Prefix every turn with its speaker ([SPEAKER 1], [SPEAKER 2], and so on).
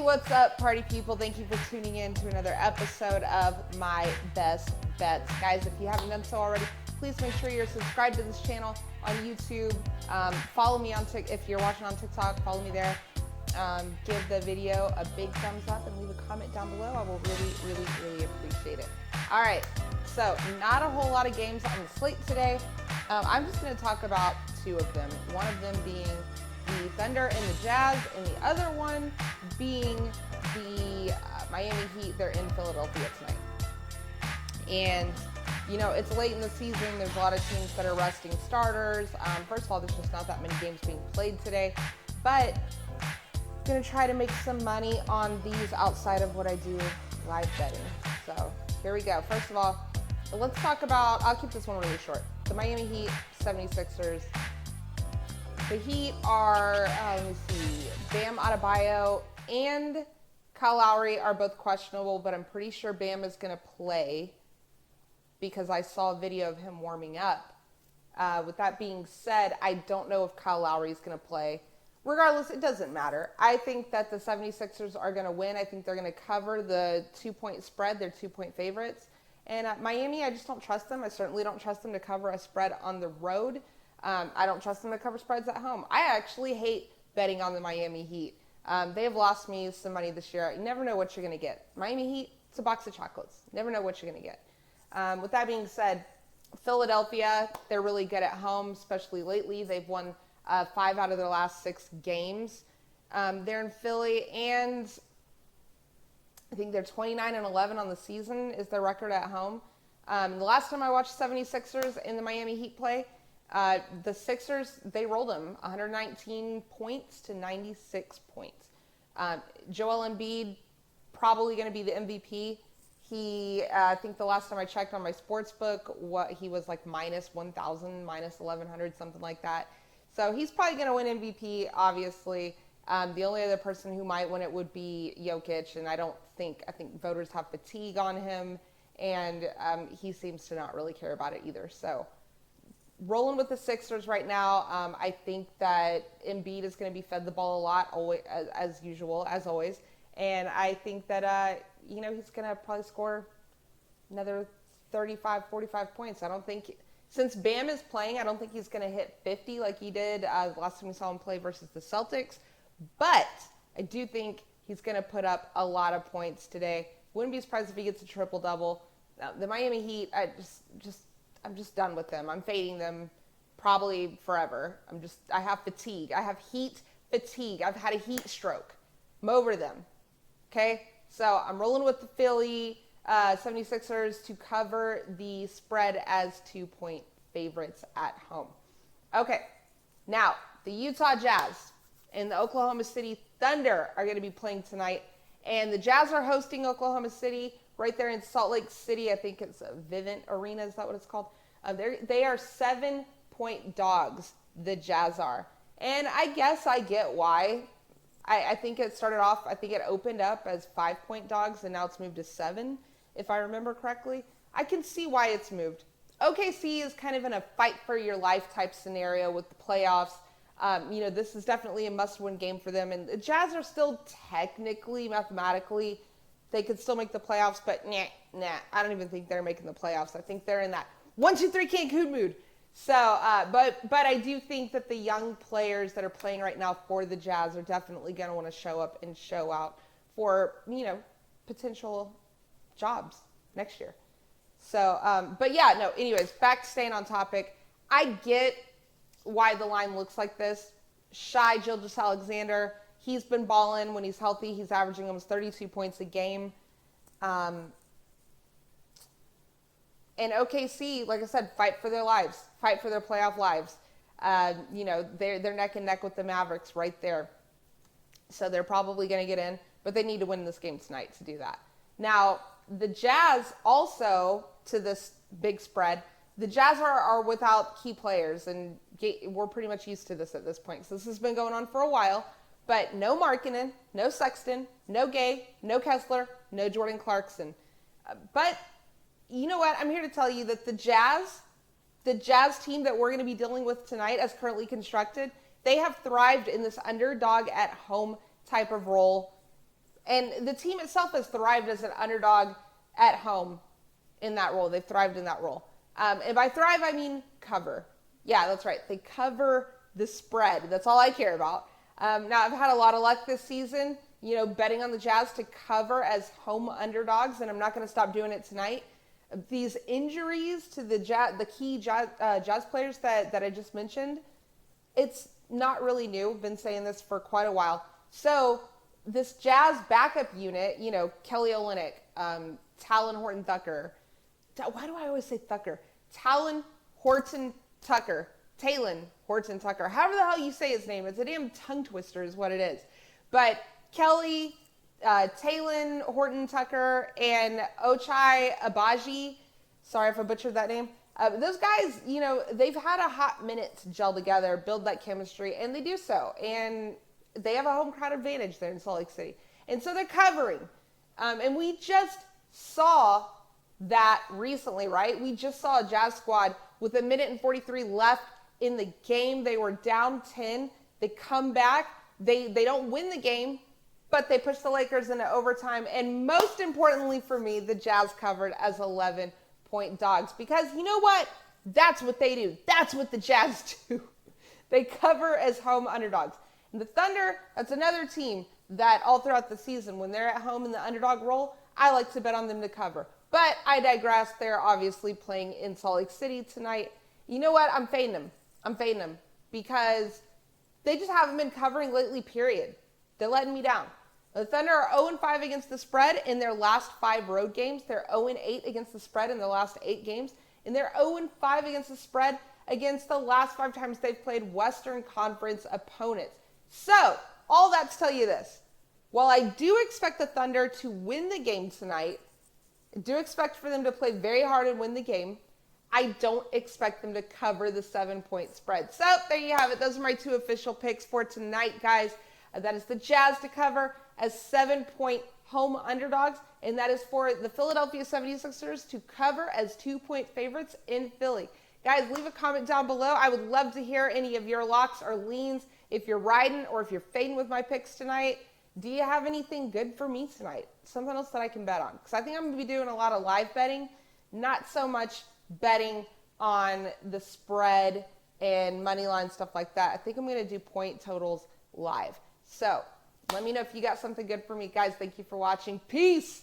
[SPEAKER 1] what's up, party people? Thank you for tuning in to another episode of My Best Bets. Guys, if you haven't done so already, please make sure you're subscribed to this channel on YouTube. Follow me on TikTok. If you're watching on TikTok, follow me there. Give the video a big thumbs up and leave a comment down below. I will really appreciate it. All right, so not a whole lot of games on the slate today. I'm just going to talk about two of them. One of them being the Thunder and the Jazz, and the other one being the Miami Heat. They're in Philadelphia tonight. And, you know, it's late in the season. There's a lot of teams that are resting starters. First of all, there's just not that many games being played today. But I'm going to try to make some money on these outside of what I do live betting. So here we go. First of all, let's talk about, I'll keep this one really short, the Miami Heat 76ers. The Heat are, let me see, Bam Adebayo and Kyle Lowry are both questionable, but I'm pretty sure Bam is going to play because I saw a video of him warming up. With that being said, I don't know if Kyle Lowry is going to play. Regardless, it doesn't matter. I think that the 76ers are going to win. I think they're going to cover the 2-point spread. They're 2-point favorites. And Miami, I just don't trust them. I certainly don't trust them to cover a spread on the road. I don't trust them to cover spreads at home. I actually hate betting on the Miami Heat. They have lost me some money this year. You never know what you're going to get. Miami Heat, it's a box of chocolates. Never know what you're going to get. With that being said, Philadelphia, they're really good at home, especially lately. They've won 5 out of their last 6 games. They're in Philly, and I think they're 29-11 on the season is their record at home. The last time I watched 76ers in the Miami Heat play, the Sixers, they rolled them 119 points to 96 points. Joel Embiid, probably going to be the MVP. He, I think the last time I checked on my sports book, he was like minus 1,000, minus 1,100, something like that. So he's probably going to win MVP, obviously. The only other person who might win it would be Jokic, and I think voters have fatigue on him, and he seems to not really care about it either. So rolling with the Sixers right now. I think that Embiid is going to be fed the ball a lot, always, as usual, as always. And I think that, he's going to probably score another 35, 45 points. I don't think, since Bam is playing, I don't think he's going to hit 50 like he did last time we saw him play versus the Celtics. But I do think he's going to put up a lot of points today. Wouldn't be surprised if he gets a triple-double. The Miami Heat, I'm just done with them. I'm fading them probably forever. I have fatigue. I have heat fatigue. I've had a heat stroke. I'm over them. Okay? So I'm rolling with the Philly 76ers to cover the spread as 2-point favorites at home. Okay. Now, the Utah Jazz and the Oklahoma City Thunder are going to be playing tonight. And the Jazz are hosting Oklahoma City right there in Salt Lake City. I think it's Vivint Arena. Is that what it's called? They are 7-point dogs, the Jazz are. And I guess I get why. I think it started off, I think it opened up as 5-point dogs, and now it's moved to 7, if I remember correctly. I can see why it's moved. OKC is kind of in a fight for your life type scenario with the playoffs. This is definitely a must-win game for them. And the Jazz are still technically, mathematically, they could still make the playoffs, but nah, I don't even think they're making the playoffs. I think they're in that 1, 2, 3 Cancun mood. So, but I do think that the young players that are playing right now for the Jazz are definitely going to want to show up and show out for, potential jobs next year. So, anyways, back to staying on topic. I get why the line looks like this. Shai Gilgeous-Alexander, he's been balling when he's healthy. He's averaging almost 32 points a game. And OKC, like I said, fight for their lives, fight for their playoff lives. They're neck and neck with the Mavericks right there. So they're probably going to get in, but they need to win this game tonight to do that. Now, the Jazz also, to this big spread, the Jazz are without key players, and we're pretty much used to this at this point. So this has been going on for a while, but no Markkanen, no Sexton, no Gay, no Kessler, no Jordan Clarkson. But you know what? I'm here to tell you that the Jazz team that we're going to be dealing with tonight, as currently constructed, they have thrived in this underdog at home type of role And the team itself has thrived as an underdog at home in that role. They've thrived in that role. And by thrive, I mean cover. Yeah, that's right. They cover the spread. That's all I care about. Now, I've had a lot of luck this season, betting on the Jazz to cover as home underdogs, and I'm not going to stop doing it tonight. These injuries to the key Jazz players that I just mentioned, it's not really new. I've been saying this for quite a while. So this Jazz backup unit, Kelly Olynyk, Talon Horton-Tucker. Why do I always say Tucker? Talon Horton-Tucker. Talon Horton-Tucker. However the hell you say his name. It's a damn tongue twister is what it is. But Kelly, Talon Horton-Tucker, and Ochai Agbaji. Sorry if I butchered that name. Those guys, they've had a hot minute to gel together, build that chemistry, and they do so. And they have a home crowd advantage there in Salt Lake City. And so they're covering. And we just saw that recently, right? We just saw a Jazz squad with 1:43 left in the game. They were down 10. They come back. They don't win the game, but they push the Lakers into overtime. And most importantly for me, the Jazz covered as 11-point dogs. Because you know what? That's what they do. That's what the Jazz do. They cover as home underdogs. And the Thunder, that's another team that all throughout the season, when they're at home in the underdog role, I like to bet on them to cover. But I digress. They're obviously playing in Salt Lake City tonight. You know what? I'm fading them because they just haven't been covering lately, period. They're letting me down. The Thunder are 0-5 against the spread in their last 5 road games. They're 0-8 against the spread in their last 8 games. And they're 0-5 against the spread against the last 5 times they've played Western Conference opponents. So, all that to tell you this. While I do expect the Thunder to win the game tonight, I do expect for them to play very hard and win the game, I don't expect them to cover the 7-point spread. So, there you have it. Those are my 2 official picks for tonight, guys. That is the Jazz to cover as 7-point home underdogs, and that is for the Philadelphia 76ers to cover as 2-point favorites in Philly. Guys, leave a comment down below. I would love to hear any of your locks or leans if you're riding or if you're fading with my picks tonight. Do you have anything good for me tonight? Something else that I can bet on? Because I think I'm going to be doing a lot of live betting, not so much betting on the spread and money line, stuff like that. I think I'm going to do point totals live. So let me know if you got something good for me. Guys, thank you for watching. Peace.